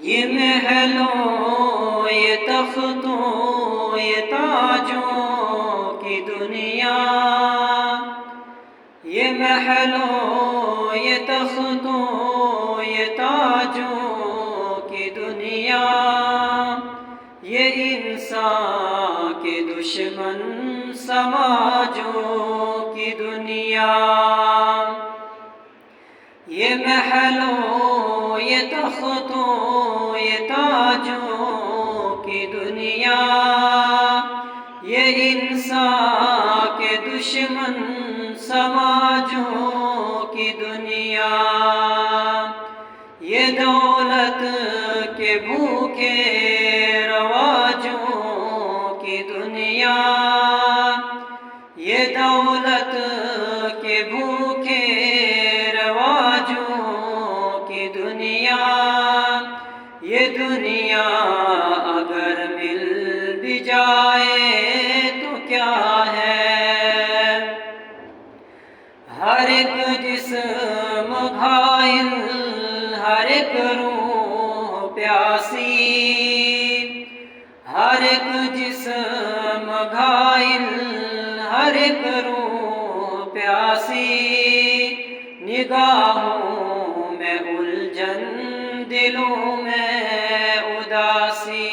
یہ محلوں یہ تختوں یہ تاجوں کی دنیا، یہ محلوں یہ تختوں یہ تاجوں کی دنیا، یہ انسان کے دشمن سماجوں کی دنیا، یہ محلوں یہ تختوں یہ تاجوں کی دنیا، یہ انسان کے دشمن سماجوں کی دنیا، یہ دولت کے بھوکے رواجوں کی دنیا، یہ دولت کے بھوکے رواجوں کی دنیا، یہ دنیا اگر مل بھی جائے تو کیا ہے، ہر ایک جسم گھائل ہر ایک روح پیاسی، ہر ایک جسم گھائل ہر ایک روح پیاسی، نگاہوں میں الجھن دلوں میں اداسی۔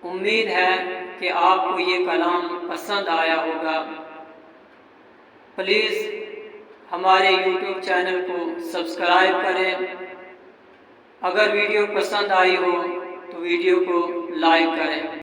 امید ہے کہ آپ کو یہ کلام پسند آیا ہوگا۔ پلیز ہمارے یوٹیوب چینل کو سبسکرائب کریں، اگر ویڈیو پسند آئی ہو تو ویڈیو کو لائک کریں۔